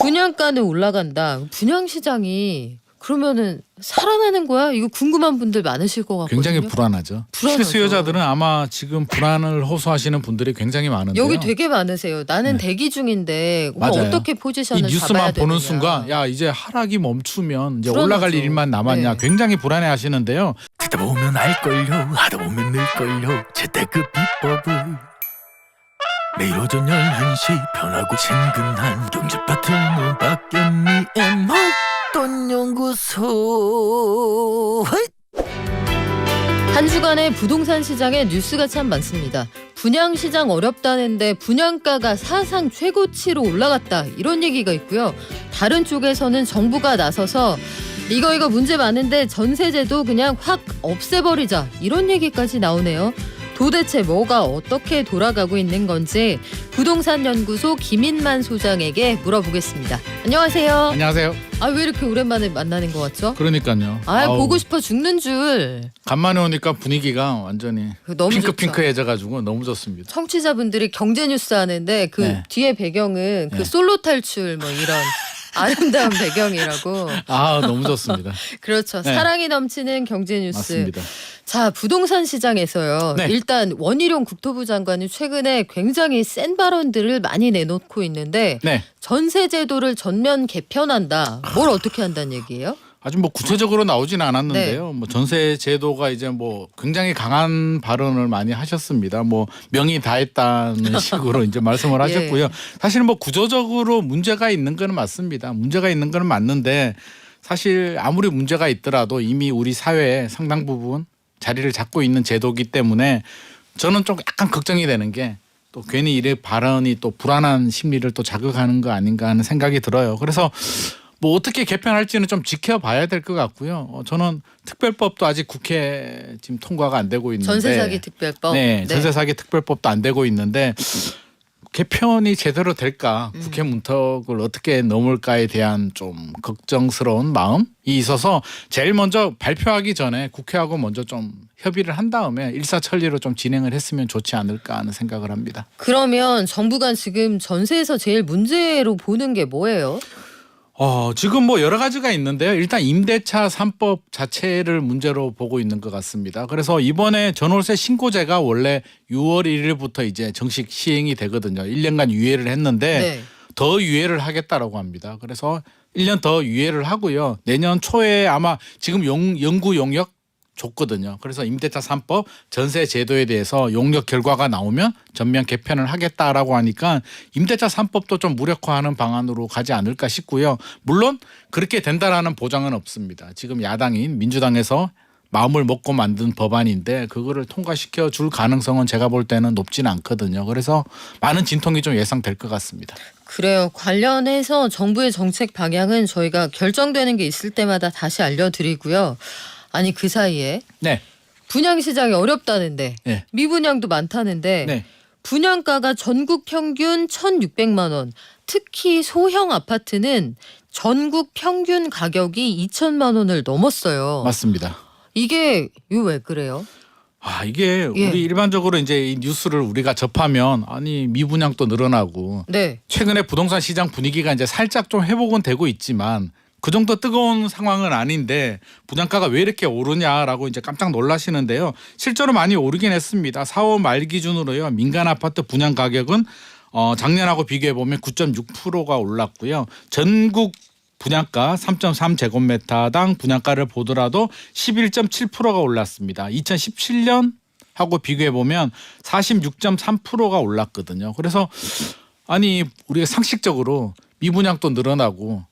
분양가는 올라간다. 분양시장이 그러면은 살아나는 거야? 이거 궁금한 분들 많으실 것 같거든요. 굉장히 불안하죠. 실수요자들은 아마 지금 불안을 호소하시는 분들이 굉장히 많은데요. 여기 되게 많으세요. 나는 대기 중인데 맞아요. 어떻게 포지션을 이 잡아야 뉴스만 되느냐. 보는 순간 야 이제 하락이 멈추면 이제 불안하죠. 올라갈 일만 남았냐 네. 굉장히 불안해하시는데요. 듣다 보면 알걸요 하다 보면 늘걸요 재테크 비법을 매일 오전 11시 편하고 친근한 경제 파트너 박연미의 목돈 연구소. 한 주간의 부동산 시장에 뉴스가 참 많습니다. 분양시장 어렵다는데 분양가가 사상 최고치로 올라갔다 이런 얘기가 있고요. 다른 쪽에서는 정부가 나서서 이거 문제 많은데 전세제도 그냥 확 없애버리자 이런 얘기까지 나오네요. 도대체 뭐가 어떻게 돌아가고 있는 건지 부동산 연구소 김인만 소장에게 물어보겠습니다. 안녕하세요. 안녕하세요. 왜 이렇게 오랜만에 만나는 것 같죠? 그러니까요. 보고 싶어 죽는 줄. 간만에 오니까 분위기가 완전히 너무 핑크해져가지고 너무 좋습니다. 청취자분들이 경제 뉴스 하는데 그 네. 뒤에 배경은 그 네. 솔로 탈출 뭐 이런 아름다운 배경이라고. 너무 좋습니다. 그렇죠. 네. 사랑이 넘치는 경제 뉴스. 맞습니다. 자, 부동산 시장에서요. 네. 일단 원희룡 국토부 장관이 최근에 굉장히 센 발언들을 많이 내놓고 있는데 네. 전세 제도를 전면 개편한다. 뭘 어떻게 한다는 얘기예요? 아주 뭐 구체적으로 나오지는 않았는데요. 네. 뭐 전세 제도가 이제 뭐 굉장히 강한 발언을 많이 하셨습니다. 뭐 명의 다했다는 식으로 이제 말씀을 하셨고요. 사실 뭐 구조적으로 문제가 있는 건 맞습니다. 문제가 있는 건 맞는데 사실 아무리 문제가 있더라도 이미 우리 사회의 상당 부분 자리를 잡고 있는 제도이기 때문에 저는 좀 약간 걱정이 되는 게 또 괜히 이래 발언이 또 불안한 심리를 또 자극하는 거 아닌가 하는 생각이 들어요. 그래서 뭐 어떻게 개편할지는 좀 지켜봐야 될 것 같고요. 저는 특별법도 아직 국회 지금 통과가 안 되고 있는데 전세 사기 특별법. 네, 전세 사기 특별법도 안 되고 있는데 개편이 제대로 될까 국회 문턱을 어떻게 넘을까에 대한 좀 걱정스러운 마음이 있어서 제일 먼저 발표하기 전에 국회하고 먼저 좀 협의를 한 다음에 일사천리로 좀 진행을 했으면 좋지 않을까 하는 생각을 합니다. 그러면 정부가 지금 전세에서 제일 문제로 보는 게 뭐예요? 지금 뭐 여러 가지가 있는데요. 일단 임대차 3법 자체를 문제로 보고 있는 것 같습니다. 그래서 이번에 전월세 신고제가 원래 6월 1일부터 이제 정식 시행이 되거든요. 1년간 유예를 했는데 네. 더 유예를 하겠다라고 합니다. 그래서 1년 더 유예를 하고요. 내년 초에 아마 지금 연구 용역 줬거든요. 그래서 임대차 3법 전세 제도에 대해서 용역 결과가 나오면 전면 개편을 하겠다라고 하니까 임대차 3법도 좀 무력화하는 방안으로 가지 않을까 싶고요. 물론 그렇게 된다라는 보장은 없습니다. 지금 야당인 민주당에서 마음을 먹고 만든 법안인데 그거를 통과시켜 줄 가능성은 제가 볼 때는 높지는 않거든요. 그래서 많은 진통이 좀 예상될 것 같습니다. 그래요. 관련해서 정부의 정책 방향은 저희가 결정되는 게 있을 때마다 다시 알려드리고요. 아니 그 사이에 네. 분양시장이 어렵다는데 네. 미분양도 많다는데 네. 분양가가 전국 평균 1,600만 원. 특히 소형 아파트는 전국 평균 가격이 2천만 원을 넘었어요. 맞습니다. 이게 왜 그래요? 이게 우리 일반적으로 이제 이 뉴스를 우리가 접하면 미분양도 늘어나고 네. 최근에 부동산 시장 분위기가 이제 살짝 좀 회복은 되고 있지만 그 정도 뜨거운 상황은 아닌데 분양가가 왜 이렇게 오르냐라고 이제 깜짝 놀라시는데요. 실제로 많이 오르긴 했습니다. 4월 말 기준으로요. 민간 아파트 분양 가격은 작년하고 비교해 보면 9.6%가 올랐고요. 전국 분양가 3.3제곱미터당 분양가를 보더라도 11.7%가 올랐습니다. 2017년하고 비교해 보면 46.3%가 올랐거든요. 그래서 우리가 상식적으로 미분양도 늘어나고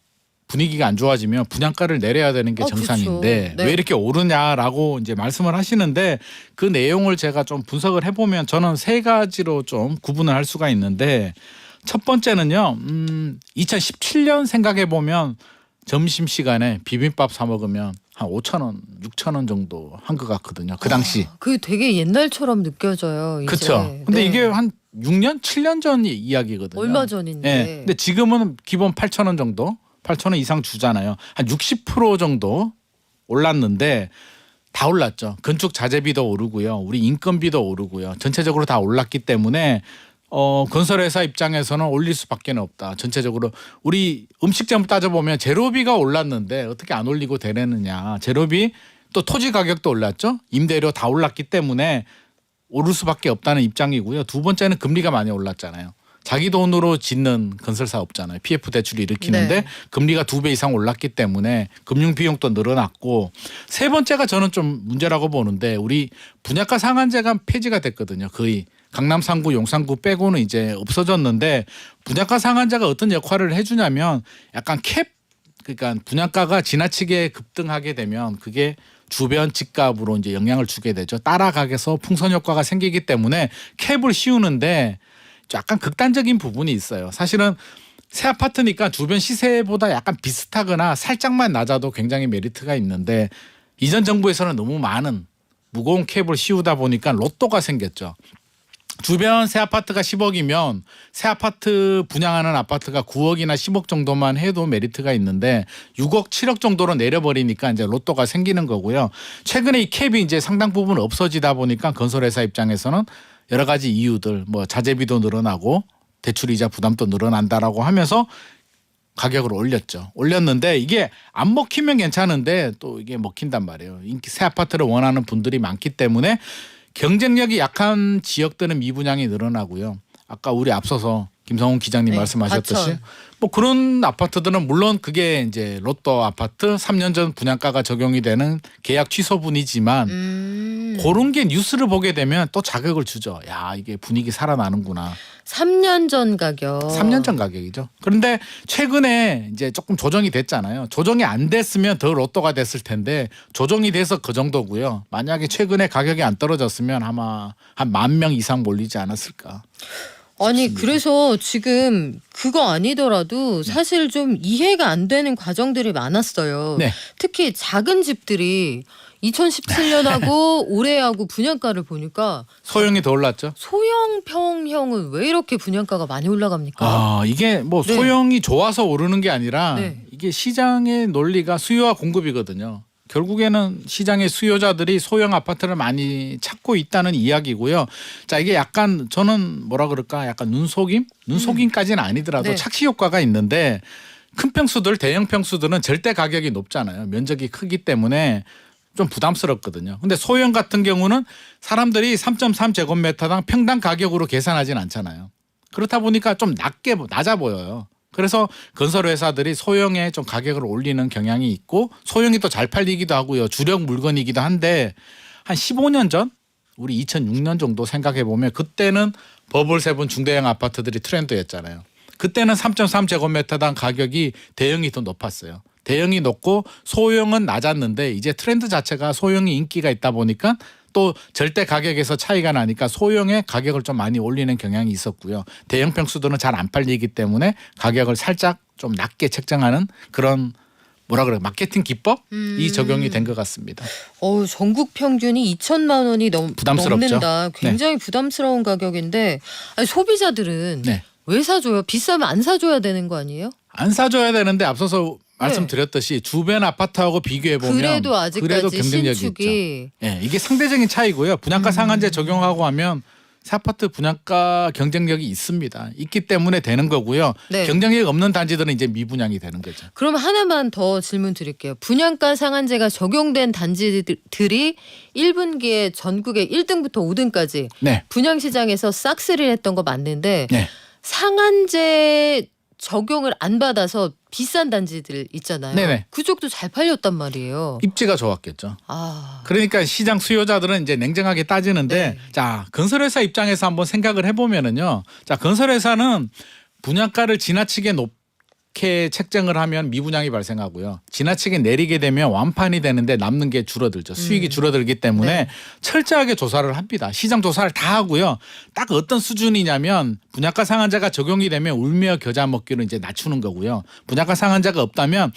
분위기가 안 좋아지면 분양가를 내려야 되는 게 정상인데 그렇죠. 네. 왜 이렇게 오르냐라고 이제 말씀을 하시는데 그 내용을 제가 좀 분석을 해보면 저는 세 가지로 좀 구분을 할 수가 있는데 첫 번째는요. 2017년 생각해 보면 점심시간에 비빔밥 사 먹으면 한 5,000원, 6,000원 정도 한 것 같거든요. 그 당시. 그게 되게 옛날처럼 느껴져요. 이제. 그렇죠. 근데 네. 이게 한 6년, 7년 전 이야기거든요. 얼마 전인데. 네. 근데 지금은 기본 8,000원 정도, 8,000원 이상 주잖아요. 한 60% 정도 올랐는데 다 올랐죠. 건축 자재비도 오르고요. 우리 인건비도 오르고요. 전체적으로 다 올랐기 때문에 건설회사 입장에서는 올릴 수밖에 없다. 전체적으로 우리 음식점 따져보면 재료비가 올랐는데 어떻게 안 올리고 되느냐. 재료비 또 토지 가격도 올랐죠. 임대료 다 올랐기 때문에 오를 수밖에 없다는 입장이고요. 두 번째는 금리가 많이 올랐잖아요. 자기 돈으로 짓는 건설사 없잖아요. PF 대출을 일으키는데 네. 금리가 2배 이상 올랐기 때문에 금융 비용도 늘어났고 세 번째가 저는 좀 문제라고 보는데 우리 분양가 상한제가 폐지가 됐거든요. 거의 강남 3구, 용산구 빼고는 이제 없어졌는데 분양가 상한제가 어떤 역할을 해주냐면 약간 캡 그러니까 분양가가 지나치게 급등하게 되면 그게 주변 집값으로 이제 영향을 주게 되죠. 따라가게서 풍선 효과가 생기기 때문에 캡을 씌우는데 약간 극단적인 부분이 있어요. 사실은 새 아파트니까 주변 시세보다 약간 비슷하거나 살짝만 낮아도 굉장히 메리트가 있는데 이전 정부에서는 너무 많은 무거운 캡을 씌우다 보니까 로또가 생겼죠. 주변 새 아파트가 10억이면 새 아파트 분양하는 아파트가 9억이나 10억 정도만 해도 메리트가 있는데 6억, 7억 정도로 내려버리니까 이제 로또가 생기는 거고요. 최근에 이 캡이 이제 상당 부분 없어지다 보니까 건설회사 입장에서는 여러 가지 이유들 뭐 자재비도 늘어나고 대출이자 부담도 늘어난다라고 하면서 가격을 올렸죠. 올렸는데 이게 안 먹히면 괜찮은데 또 이게 먹힌단 말이에요. 새 아파트를 원하는 분들이 많기 때문에 경쟁력이 약한 지역들은 미분양이 늘어나고요. 아까 우리 앞서서 김성훈 기장님 네, 말씀하셨듯이 과천. 뭐 그런 아파트들은 물론 그게 이제 로또 아파트 3년 전 분양가가 적용이 되는 계약 취소분이지만 그런 게 뉴스를 보게 되면 또 자극을 주죠. 야 이게 분위기 살아나는구나. 3년 전 가격. 3년 전 가격이죠. 그런데 최근에 이제 조금 조정이 됐잖아요. 조정이 안 됐으면 더 로또가 됐을 텐데 조정이 돼서 그 정도고요. 만약에 최근에 가격이 안 떨어졌으면 아마 한 10,000명 이상 몰리지 않았을까. 아니 그래서 지금 그거 아니더라도 사실 좀 이해가 안 되는 과정들이 많았어요. 네. 특히 작은 집들이 2017년하고 올해하고 분양가를 보니까 소형이 더 올랐죠. 소형 평형은 왜 이렇게 분양가가 많이 올라갑니까? 아 이게 뭐 네. 소형이 좋아서 오르는 게 아니라 네. 이게 시장의 논리가 수요와 공급이거든요. 결국에는 시장의 수요자들이 소형 아파트를 많이 찾고 있다는 이야기고요. 자 이게 약간 저는 뭐라 그럴까 약간 눈속임? 눈속임까지는 아니더라도 네. 착시 효과가 있는데 큰 평수들 대형 평수들은 절대 가격이 높잖아요. 면적이 크기 때문에 좀 부담스럽거든요. 근데 소형 같은 경우는 사람들이 3.3제곱미터당 평당 가격으로 계산하진 않잖아요. 그렇다 보니까 좀 낮아 보여요. 그래서 건설 회사들이 소형에 좀 가격을 올리는 경향이 있고 소형이 또 잘 팔리기도 하고요. 주력 물건이기도 한데 한 15년 전 우리 2006년 정도 생각해 보면 그때는 버블 세븐 중대형 아파트들이 트렌드였잖아요. 그때는 3.3제곱미터당 가격이 대형이 더 높았어요. 대형이 높고 소형은 낮았는데 이제 트렌드 자체가 소형이 인기가 있다 보니까 또 절대 가격에서 차이가 나니까 소형의 가격을 좀 많이 올리는 경향이 있었고요. 대형 평수들은 잘 안 팔리기 때문에 가격을 살짝 좀 낮게 책정하는 그런 뭐라 그래요? 마케팅 기법이 적용이 된 것 같습니다. 전국 평균이 2천만 원이 부담스럽죠. 넘는다. 굉장히 부담스러운 가격인데 아니, 소비자들은 네. 왜 사줘요? 비싸면 안 사줘야 되는 거 아니에요? 안 사줘야 되는데 앞서서 말씀드렸듯이 주변 아파트하고 비교해 보면 그래도 아직까지 경쟁력이 신축이 있죠. 예, 이게 상대적인 차이고요. 분양가 상한제 적용하고 하면 새 아파트 분양가 경쟁력이 있습니다. 있기 때문에 되는 거고요. 네. 경쟁력이 없는 단지들은 이제 미분양이 되는 거죠. 그럼 하나만 더 질문 드릴게요. 분양가 상한제가 적용된 단지들이 1분기에 전국에 1등부터 5등까지 네. 분양시장에서 싹쓸이를 했던 거 맞는데 네. 상한제 적용을 안 받아서 비싼 단지들 있잖아요. 네네. 그쪽도 잘 팔렸단 말이에요. 입지가 좋았겠죠. 아, 그러니까 시장 수요자들은 이제 냉정하게 따지는데 네. 자 건설회사 입장에서 한번 생각을 해보면은요. 자 건설회사는 분양가를 지나치게 높게 책정을 하면 미분양이 발생하고요. 지나치게 내리게 되면 완판이 되는데 남는 게 줄어들죠. 수익이 줄어들기 때문에 네. 철저하게 조사를 합니다. 시장 조사를 다 하고요. 딱 어떤 수준이냐면 분양가 상한제가 적용이 되면 울며 겨자 먹기로 이제 낮추는 거고요. 분양가 상한제가 없다면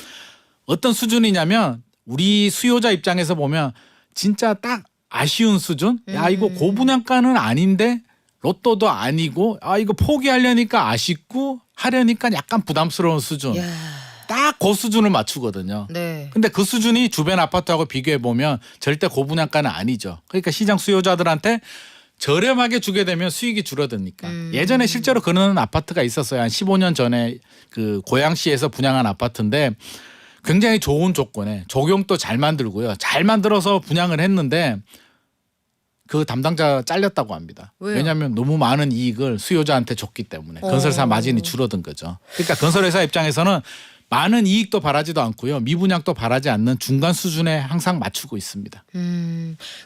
어떤 수준이냐면 우리 수요자 입장에서 보면 진짜 딱 아쉬운 수준? 야 이거 고분양가는 아닌데 로또도 아니고 아 이거 포기하려니까 아쉽고 하려니까 약간 부담스러운 수준. 야, 딱 그 수준을 맞추거든요. 네. 근데 그 수준이 주변 아파트하고 비교해 보면 절대 고분양가는 아니죠. 그러니까 시장 수요자들한테 저렴하게 주게 되면 수익이 줄어드니까. 예전에 실제로 그런 아파트가 있었어요. 한 15년 전에 그 고양시에서 분양한 아파트인데 굉장히 좋은 조건에 적용도 잘 만들고요. 잘 만들어서 분양을 했는데 그 담당자 잘렸다고 합니다. 왜요? 왜냐하면 너무 많은 이익을 수요자한테 줬기 때문에 건설사 마진이 줄어든 거죠. 그러니까 건설회사 입장에서는 많은 이익도 바라지도 않고요. 미분양도 바라지 않는 중간 수준에 항상 맞추고 있습니다.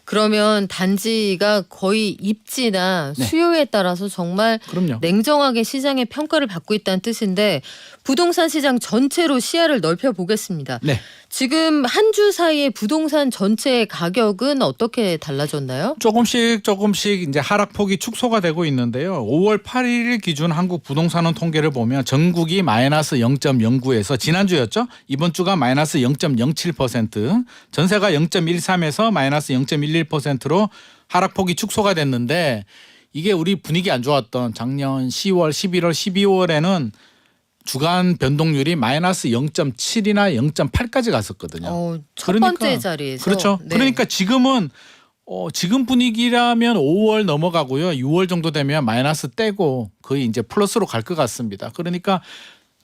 그러면 단지가 거의 입지나 네. 수요에 따라서 정말 그럼요. 냉정하게 시장의 평가를 받고 있다는 뜻인데 부동산 시장 전체로 시야를 넓혀 보겠습니다. 네. 지금 한 주 사이에 부동산 전체의 가격은 어떻게 달라졌나요? 조금씩 이제 하락폭이 축소가 되고 있는데요. 5월 8일 기준 한국 부동산원 통계를 보면 전국이 마이너스 0.09에서 지난주였죠. 이번 주가 마이너스 0.07%, 전세가 0.13에서 마이너스 0.11%로 하락폭이 축소가 됐는데 이게 우리 분위기 안 좋았던 작년 10월, 11월, 12월에는 주간 변동률이 마이너스 0.7이나 0.8까지 갔었거든요. 첫 번째 자리에서. 그렇죠. 네. 그러니까 지금은 지금 분위기라면 5월 넘어가고요. 6월 정도 되면 마이너스 떼고 거의 이제 플러스로 갈 것 같습니다. 그러니까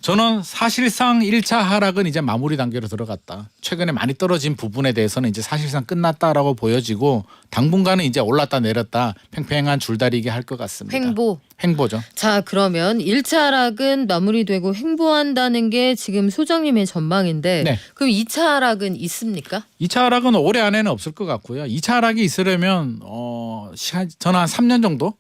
저는 사실상 1차 하락은 이제 마무리 단계로 들어갔다. 최근에 많이 떨어진 부분에 대해서는 이제 사실상 끝났다라고 보여지고 당분간은 이제 올랐다 내렸다 팽팽한 줄다리기 할 것 같습니다. 횡보죠. 자, 그러면 1차 하락은 마무리되고 횡보한다는 게 지금 소장님의 전망인데 네. 그럼 2차 하락은 있습니까? 2차 하락은 올해 안에는 없을 것 같고요. 2차 하락이 있으려면 저는 한 3년 정도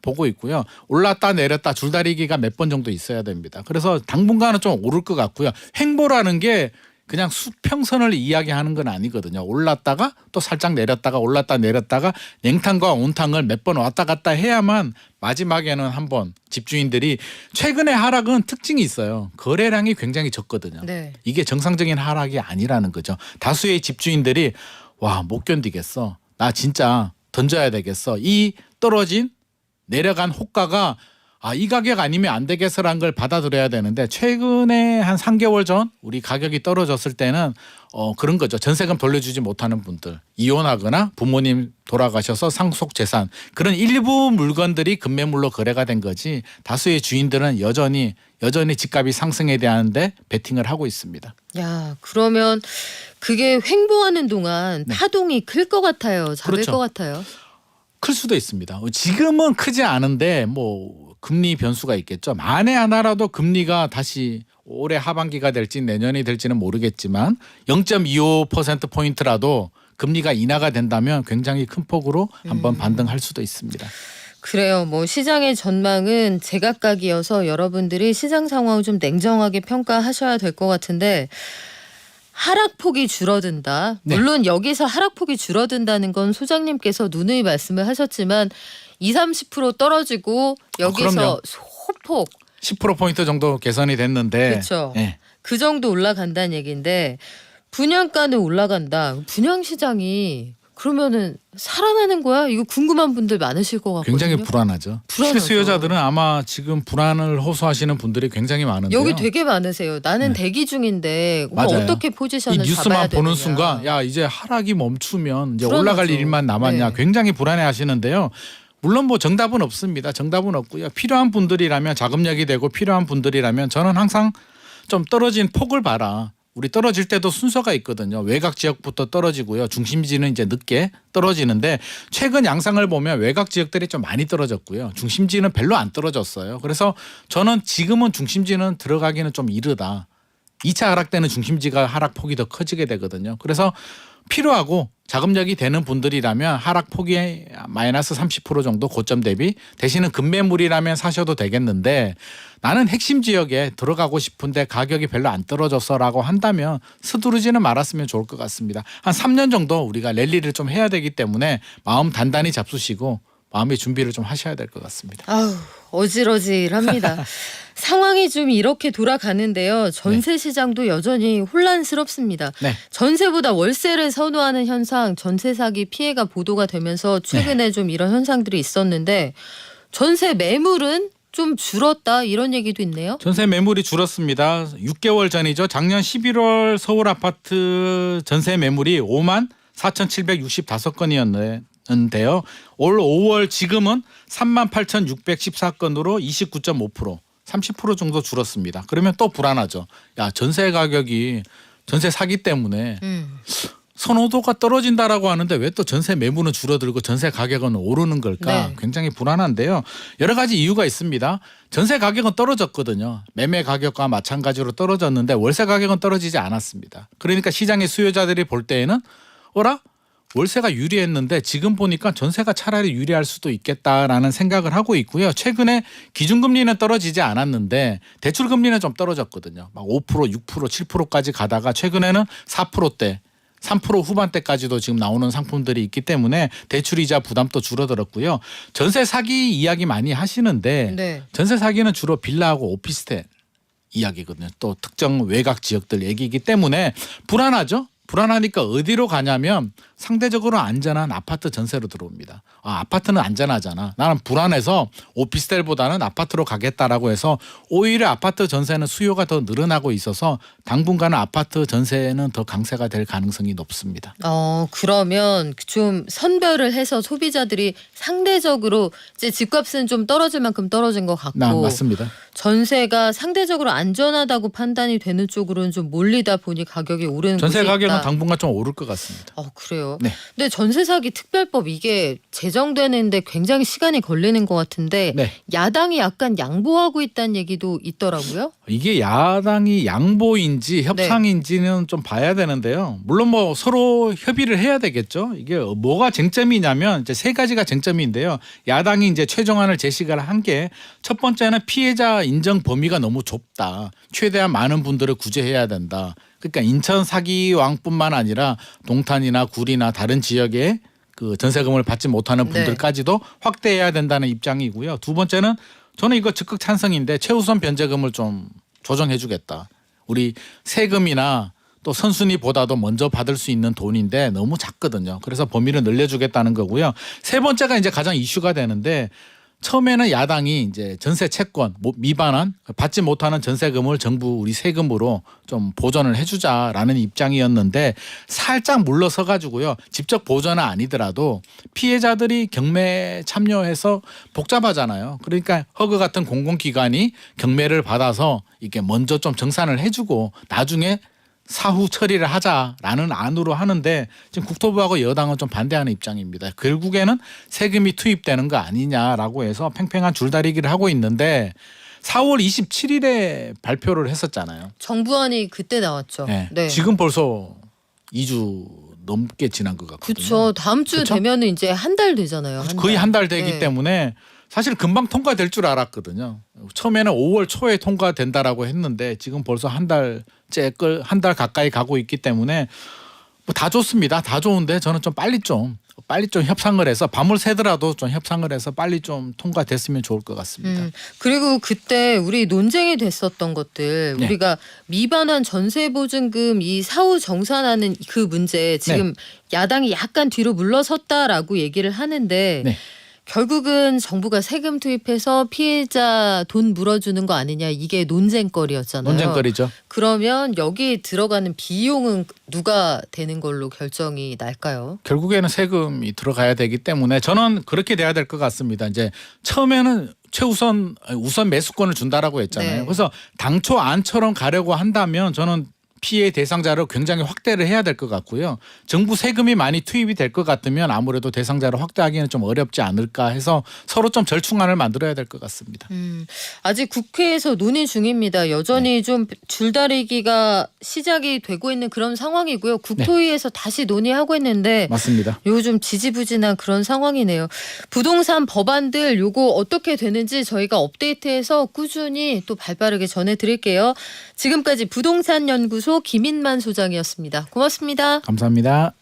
보고 있고요. 올랐다 내렸다 줄다리기가 몇 번 정도 있어야 됩니다. 그래서 당분간은 좀 오를 것 같고요. 횡보라는 게 그냥 수평선을 이야기하는 건 아니거든요. 올랐다가 또 살짝 내렸다가 올랐다 내렸다가 냉탕과 온탕을 몇 번 왔다 갔다 해야만 마지막에는 한번 집주인들이 최근에 하락은 특징이 있어요. 거래량이 굉장히 적거든요. 네. 이게 정상적인 하락이 아니라는 거죠. 다수의 집주인들이 와, 못 견디겠어. 나 진짜 던져야 되겠어. 이 떨어진 내려간 호가가 이 가격 아니면 안 되겠어라는 걸 받아들여야 되는데 최근에 한 3개월 전 우리 가격이 떨어졌을 때는 그런 거죠. 전세금 돌려주지 못하는 분들, 이혼하거나 부모님 돌아가셔서 상속 재산 그런 일부 물건들이 급매물로 거래가 된 거지 다수의 주인들은 여전히 집값이 상승에 대한데 베팅을 하고 있습니다. 야, 그러면 그게 횡보하는 동안 네. 파동이 클 것 같아요. 작을 그렇죠. 것 같아요. 클 수도 있습니다. 지금은 크지 않은데 뭐 금리 변수가 있겠죠. 만에 하나라도 금리가 다시 올해 하반기가 될지 내년이 될지는 모르겠지만 0.25%포인트라도 금리가 인하가 된다면 굉장히 큰 폭으로 한번 반등할 수도 있습니다. 그래요. 뭐 시장의 전망은 제각각이어서 여러분들이 시장 상황을 좀 냉정하게 평가하셔야 될 것 같은데 하락폭이 줄어든다. 네. 물론 여기서 하락폭이 줄어든다는 건 소장님께서 누누이 말씀을 하셨지만 20-30% 떨어지고 여기서 그럼요. 소폭 10%포인트 정도 개선이 됐는데 그렇죠. 네. 그 정도 올라간다는 얘기인데 분양가는 올라간다. 분양 시장이 그러면은 살아나는 거야? 이거 궁금한 분들 많으실 것 같거든요. 굉장히 불안하죠. 불안하죠. 실수요자들은 아마 지금 불안을 호소하시는 분들이 굉장히 많은데요. 여기 되게 많으세요. 나는 네. 대기 중인데 맞아요. 어떻게 이 포지션을 잡아야 뉴스만 되느냐. 보는 순간 야 이제 하락이 멈추면 이제 불안하죠. 올라갈 일만 남았냐 네. 굉장히 불안해하시는데요. 물론 뭐 정답은 없습니다. 정답은 없고요. 필요한 분들이라면 자금력이 되고 필요한 분들이라면 저는 항상 좀 떨어진 폭을 봐라. 우리 떨어질 때도 순서가 있거든요. 외곽 지역부터 떨어지고요. 중심지는 이제 늦게 떨어지는데 최근 양상을 보면 외곽 지역들이 좀 많이 떨어졌고요. 중심지는 별로 안 떨어졌어요. 그래서 저는 지금은 중심지는 들어가기는 좀 이르다. 2차 하락 때는 중심지가 하락폭이 더 커지게 되거든요. 그래서 필요하고 자금력이 되는 분들이라면 하락폭이 마이너스 30% 정도 고점 대비 대신은 급매물이라면 사셔도 되겠는데 나는 핵심 지역에 들어가고 싶은데 가격이 별로 안 떨어졌어라고 한다면 서두르지는 말았으면 좋을 것 같습니다. 한 3년 정도 우리가 랠리를 좀 해야 되기 때문에 마음 단단히 잡수시고 마음의 준비를 좀 하셔야 될 것 같습니다. 아우, 어질어질합니다. 상황이 좀 이렇게 돌아가는데요. 전세 시장도 여전히 혼란스럽습니다. 네. 전세보다 월세를 선호하는 현상, 전세 사기 피해가 보도가 되면서 최근에 좀 이런 현상들이 있었는데 전세 매물은 좀 줄었다 이런 얘기도 있네요. 전세 매물이 줄었습니다. 6개월 전이죠. 작년 11월 서울 아파트 전세 매물이 54,765건이었는데 있는데요. 올 5월 지금은 38,614건으로 29.5%, 30% 정도 줄었습니다. 그러면 또 불안하죠. 야, 전세 가격이 전세 사기 때문에 선호도가 떨어진다라고 하는데 왜 또 전세 매물은 줄어들고 전세 가격은 오르는 걸까? 네. 굉장히 불안한데요. 여러 가지 이유가 있습니다. 전세 가격은 떨어졌거든요. 매매 가격과 마찬가지로 떨어졌는데 월세 가격은 떨어지지 않았습니다. 그러니까 시장의 수요자들이 볼 때에는 어라? 월세가 유리했는데 지금 보니까 전세가 차라리 유리할 수도 있겠다라는 생각을 하고 있고요. 최근에 기준금리는 떨어지지 않았는데 대출금리는 좀 떨어졌거든요. 막 5%, 6%, 7%까지 가다가 최근에는 4%대 3% 후반대까지도 지금 나오는 상품들이 있기 때문에 대출이자 부담도 줄어들었고요. 전세 사기 이야기 많이 하시는데 네. 전세 사기는 주로 빌라하고 오피스텔 이야기거든요. 또 특정 외곽 지역들 얘기이기 때문에 불안하죠. 불안하니까 어디로 가냐면 상대적으로 안전한 아파트 전세로 들어옵니다. 아, 아파트는 안전하잖아. 나는 불안해서 오피스텔보다는 아파트로 가겠다라고 해서 오히려 아파트 전세는 수요가 더 늘어나고 있어서 당분간은 아파트 전세는 더 강세가 될 가능성이 높습니다. 그러면 좀 선별을 해서 소비자들이 상대적으로 이제 집값은 좀 떨어질 만큼 떨어진 것 같고 맞습니다. 전세가 상대적으로 안전하다고 판단이 되는 쪽으로는 좀 몰리다 보니 가격이 오르는 전세 곳이 가격은 있다. 당분간 좀 오를 것 같습니다. 그래요? 네. 근데 전세 사기 특별법 이게 제정되는데 굉장히 시간이 걸리는 것 같은데 네. 야당이 약간 양보하고 있다는 얘기도 있더라고요. 이게 야당이 양보인지 협상인지는 좀 봐야 되는데요. 물론 뭐 서로 협의를 해야 되겠죠. 이게 뭐가 쟁점이냐면 이제 세 가지가 쟁점인데요. 야당이 이제 최종안을 제시를 한 게 첫 번째는 피해자 인정 범위가 너무 좁다. 최대한 많은 분들을 구제해야 된다. 그러니까 인천 사기왕뿐만 아니라 동탄이나 구리나 다른 지역에 그 전세금을 받지 못하는 분들까지도 확대해야 된다는 입장이고요. 두 번째는 저는 이거 적극 찬성인데 최우선 변제금을 좀 조정해 주겠다. 우리 세금이나 또 선순위보다도 먼저 받을 수 있는 돈인데 너무 작거든요. 그래서 범위를 늘려주겠다는 거고요. 세 번째가 이제 가장 이슈가 되는데 처음에는 야당이 이제 전세 채권 미반환 받지 못하는 전세금을 정부 우리 세금으로 좀 보전을 해주자라는 입장이었는데 살짝 물러서 가지고요. 직접 보전은 아니더라도 피해자들이 경매 참여해서 복잡하잖아요. 그러니까 허그 같은 공공기관이 경매를 받아서 이렇게 먼저 좀 정산을 해주고 나중에 사후 처리를 하자라는 안으로 하는데 지금 국토부하고 여당은 좀 반대하는 입장입니다. 결국에는 세금이 투입되는 거 아니냐라고 해서 팽팽한 줄다리기를 하고 있는데 4월 27일에 발표를 했었잖아요. 정부안이 그때 나왔죠. 네. 지금 벌써 2주 넘게 지난 것 같거든요. 그렇죠. 다음 주 그쵸? 되면은 이제 한 달 되잖아요. 거의 한 달 되기 네. 때문에 사실 금방 통과될 줄 알았거든요. 처음에는 5월 초에 통과된다라고 했는데 지금 벌써 한 달 가까이 가고 있기 때문에 뭐 다 좋습니다. 다 좋은데 저는 좀 빨리 좀 협상을 해서 밤을 새더라도 좀 협상을 해서 빨리 좀 통과됐으면 좋을 것 같습니다. 그리고 그때 우리 논쟁이 됐었던 것들 네. 우리가 미반환 전세보증금 이 사후 정산하는 그 문제 지금 야당이 약간 뒤로 물러섰다라고 얘기를 하는데 네. 결국은 정부가 세금 투입해서 피해자 돈 물어주는 거 아니냐 이게 논쟁거리였잖아요. 논쟁거리죠. 그러면 여기 들어가는 비용은 누가 되는 걸로 결정이 날까요? 결국에는 세금이 들어가야 되기 때문에 저는 그렇게 돼야 될 것 같습니다. 이제 처음에는 우선 매수권을 준다라고 했잖아요. 네. 그래서 당초 안처럼 가려고 한다면 저는 피해 대상자를 굉장히 확대를 해야 될 것 같고요. 정부 세금이 많이 투입이 될 것 같으면 아무래도 대상자를 확대하기는 좀 어렵지 않을까 해서 서로 좀 절충안을 만들어야 될 것 같습니다. 아직 국회에서 논의 중입니다. 여전히 좀 줄다리기가 시작이 되고 있는 그런 상황이고요. 국토위에서 다시 논의하고 있는데 맞습니다. 요즘 지지부진한 그런 상황이네요. 부동산 법안들 요거 어떻게 되는지 저희가 업데이트해서 꾸준히 또 발빠르게 전해드릴게요. 지금까지 부동산연구소 김인만 소장이었습니다. 고맙습니다. 감사합니다.